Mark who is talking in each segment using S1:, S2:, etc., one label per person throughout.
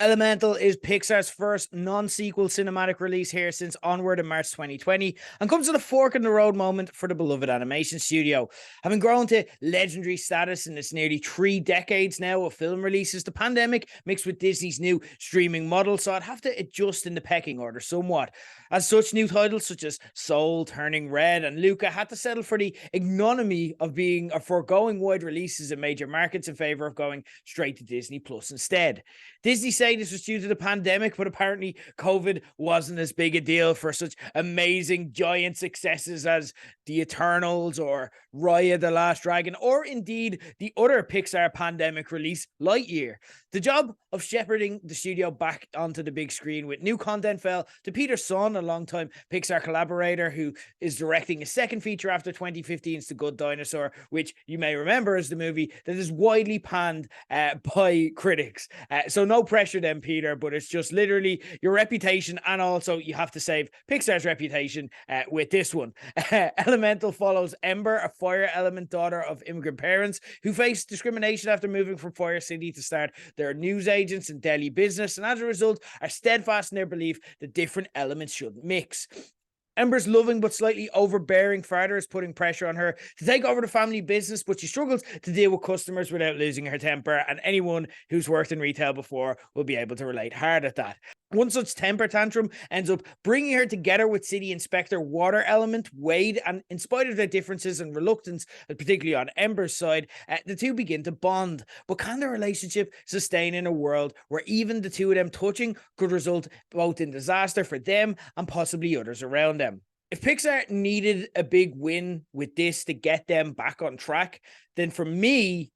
S1: Elemental is Pixar's first non-sequel cinematic release here since Onward in March 2020 and comes with a fork in the road moment for the beloved animation studio. Having grown to legendary status in its nearly 3 decades now of film releases, the pandemic mixed with Disney's new streaming model saw it have to adjust in the pecking order somewhat. As such, new titles such as Soul, Turning Red, and Luca had to settle for the ignominy of being or foregoing wide releases in major markets in favor of going straight to Disney Plus instead. Disney say this was due to the pandemic, but apparently COVID wasn't as big a deal for such amazing giant successes as The Eternals or Raya the Last Dragon, or indeed the other Pixar pandemic release, Lightyear. The job of shepherding the studio back onto the big screen with new content fell to Peter Son, a longtime Pixar collaborator who is directing a second feature after 2015's The Good Dinosaur, which you may remember as the movie that is widely panned by critics. So no pressure then, Peter, but it's just literally your reputation, and also you have to save Pixar's reputation with this one. Elemental follows Ember, a fire element daughter of immigrant parents who face discrimination after moving from Fire City to start their news agents and daily business, and as a result are steadfast in their belief that different elements shouldn't mix. Ember's loving but slightly overbearing father is putting pressure on her to take over the family business, but she struggles to deal with customers without losing her temper, and anyone who's worked in retail before will be able to relate hard at that. One such temper tantrum ends up bringing her together with City Inspector Water Element, Wade, and in spite of their differences and reluctance, particularly on Ember's side, the two begin to bond. But can their relationship sustain in a world where even the two of them touching could result both in disaster for them and possibly others around them? If Pixar needed a big win with this to get them back on track, then for me,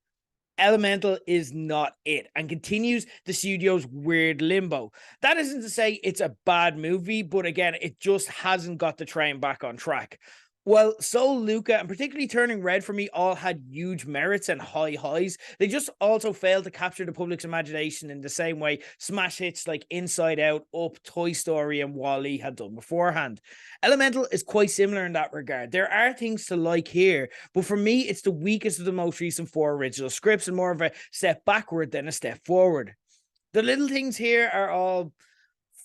S1: Elemental is not it and continues the studio's weird limbo. That isn't to say it's a bad movie, but again, it just hasn't got the train back on track. Well, Soul, Luca, and particularly Turning Red for me all had huge merits and high highs. They just also failed to capture the public's imagination in the same way smash hits like Inside Out, Up, Toy Story, and WALL-E had done beforehand. Elemental is quite similar in that regard. There are things to like here, but for me, it's the weakest of the most recent 4 original scripts and more of a step backward than a step forward. The little things here are all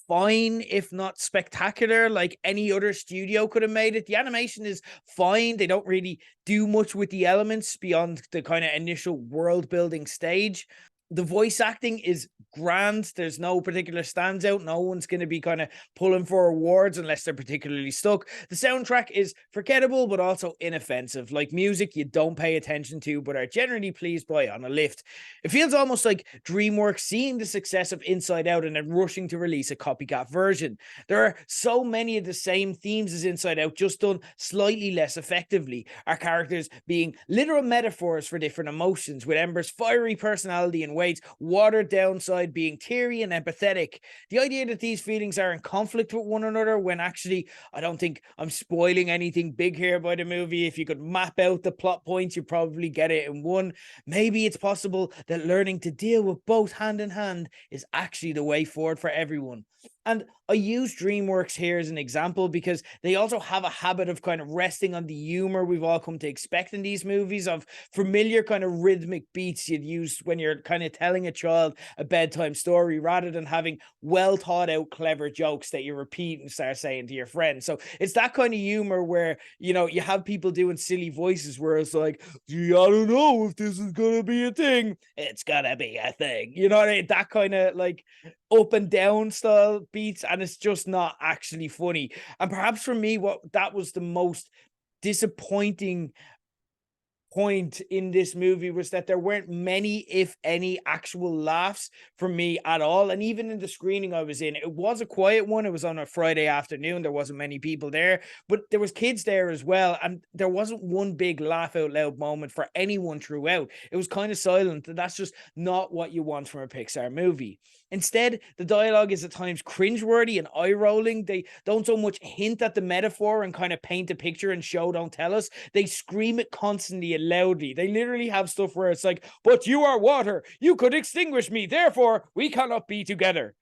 S1: fine, if not spectacular, like any other studio could have made it. The animation is fine. They don't really do much with the elements beyond the kind of initial world building stage. The voice acting is grand. There's no particular standout. No one's going to be kind of pulling for awards unless they're particularly stuck. The soundtrack is forgettable, but also inoffensive. Like music you don't pay attention to, but are generally pleased by on a lift. It feels almost like DreamWorks seeing the success of Inside Out and then rushing to release a copycat version. There are so many of the same themes as Inside Out, just done slightly less effectively. Our characters being literal metaphors for different emotions, with Ember's fiery personality and Wade's watered down side being teary and empathetic. The idea that these feelings are in conflict with one another, when actually I don't think I'm spoiling anything big here by the movie. If you could map out the plot points, you probably get it in one. Maybe it's possible that learning to deal with both hand in hand is actually the way forward for everyone. And I use DreamWorks here as an example because they also have a habit of kind of resting on the humor we've all come to expect in these movies, of familiar kind of rhythmic beats you'd use when you're kind of telling a child a bedtime story, rather than having well thought out clever jokes that you repeat and start saying to your friends. So it's that kind of humor where, you know, you have people doing silly voices where it's like, gee, I don't know if this is gonna be a thing. It's gonna be a thing. You know what I mean? That kind of like up and down style beats, and it's just not actually funny. And perhaps for me, what that was the most disappointing point in this movie was that there weren't many, if any, actual laughs for me at all. And even in the screening I was in, it was a quiet one. It was on a Friday afternoon. There wasn't many people there, but there was kids there as well. And there wasn't one big laugh out loud moment for anyone throughout. It was kind of silent. And that's just not what you want from a Pixar movie. Instead, the dialogue is at times cringeworthy and eye-rolling. They don't so much hint at the metaphor and kind of paint a picture and show don't tell us. They scream it constantly and loudly. They literally have stuff where it's like, but you are water. You could extinguish me. Therefore, we cannot be together.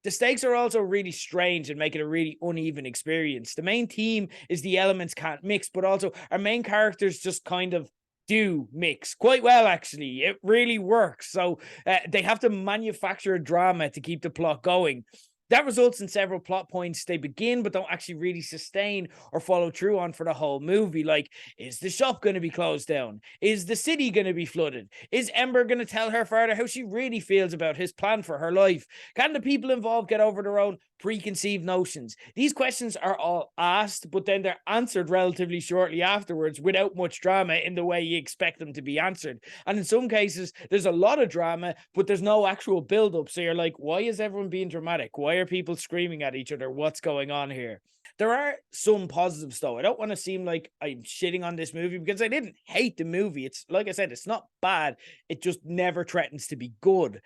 S1: The stakes are also really strange and make it a really uneven experience. The main theme is the elements can't mix, but also our main characters just kind of do mix quite well, actually. It really works. So they have to manufacture a drama to keep the plot going. That results in several plot points they begin but don't actually really sustain or follow through on for the whole movie. Like, is the shop going to be closed down? Is the city going to be flooded? Is Ember going to tell her father how she really feels about his plan for her life? Can the people involved get over their own preconceived notions? These questions are all asked, but then they're answered relatively shortly afterwards without much drama in the way you expect them to be answered. And in some cases, there's a lot of drama, but there's no actual build-up. So you're like, why is everyone being dramatic? Why are people screaming at each other? What's going on here? There are some positives, though. I don't want to seem like I'm shitting on this movie because I didn't hate the movie. It's like I said, it's not bad. It just never threatens to be good.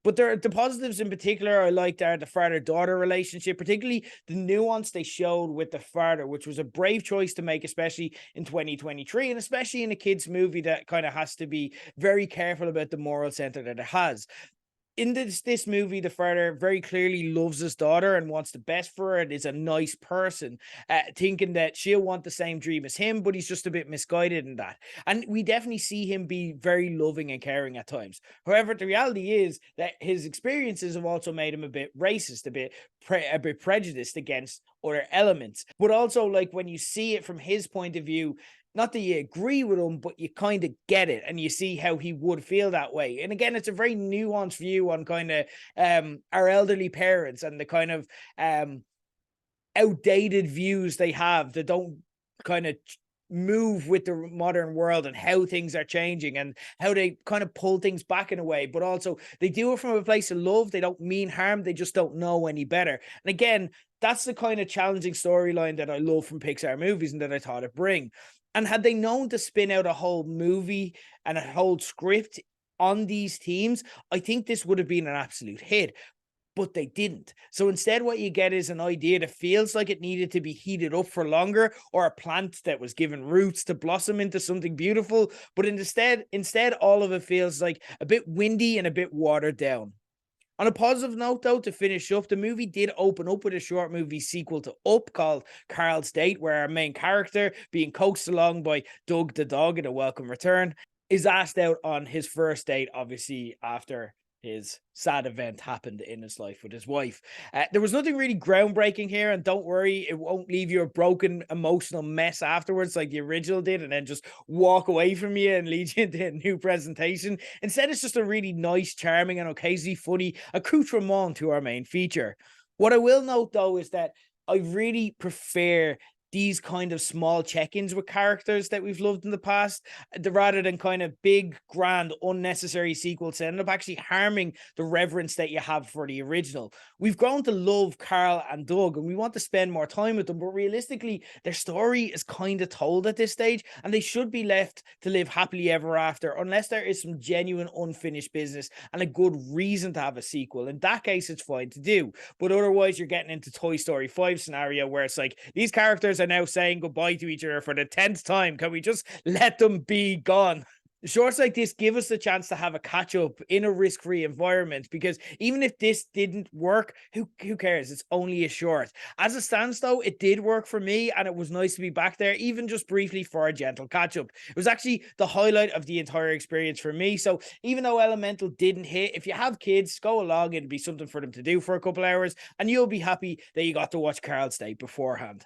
S1: But there are the positives in particular I liked are the father-daughter relationship, particularly the nuance they showed with the father, which was a brave choice to make, especially in 2023, and especially in a kid's movie that kind of has to be very careful about the moral center that it has. In this movie, the father very clearly loves his daughter and wants the best for her and is a nice person, thinking that she'll want the same dream as him, but he's just a bit misguided in that. And we definitely see him be very loving and caring at times. However, the reality is that his experiences have also made him a bit racist, a bit prejudiced against other elements. But also, like, when you see it from his point of view, not that you agree with him, but you kind of get it and you see how he would feel that way. And again, it's a very nuanced view on kind of our elderly parents and the kind of outdated views they have that don't kind of move with the modern world and how things are changing and how they kind of pull things back in a way, but also they do it from a place of love. They don't mean harm. They just don't know any better. And again, that's the kind of challenging storyline that I love from Pixar movies and that I thought it'd bring. And had they known to spin out a whole movie and a whole script on these themes, I think this would have been an absolute hit. But they didn't. So instead, what you get is an idea that feels like it needed to be heated up for longer, or a plant that was given roots to blossom into something beautiful. But instead, all of it feels like a bit windy and a bit watered down. On a positive note, though, to finish up, the movie did open up with a short movie sequel to Up called Carl's Date, where our main character, being coaxed along by Doug the dog in a welcome return, is asked out on his first date, obviously after his sad event happened in his life with his wife. There was nothing really groundbreaking here, and don't worry, it won't leave you a broken emotional mess afterwards like the original did and then just walk away from you and lead you into a new presentation. Instead, it's just a really nice, charming, and occasionally funny accoutrement to our main feature. What I will note, though, is that I really prefer these kind of small check-ins with characters that we've loved in the past, rather than kind of big, grand, unnecessary sequels that end up actually harming the reverence that you have for the original. We've grown to love Carl and Doug, and we want to spend more time with them, but realistically, their story is kind of told at this stage, and they should be left to live happily ever after, unless there is some genuine unfinished business and a good reason to have a sequel. In that case, it's fine to do, but otherwise, you're getting into Toy Story 5 scenario where it's like, these characters are now saying goodbye to each other for the 10th time. Can we just let them be gone? Shorts like this give us the chance to have a catch up in a risk-free environment, because even if this didn't work, who cares? It's only a short. As it stands, though, it did work for me, and it was nice to be back there, even just briefly, for a gentle catch up. It was actually the highlight of the entire experience for me. So even though Elemental didn't hit, if you have kids, go along. It'd be something for them to do for a couple hours, and you'll be happy that you got to watch Carl's Date beforehand.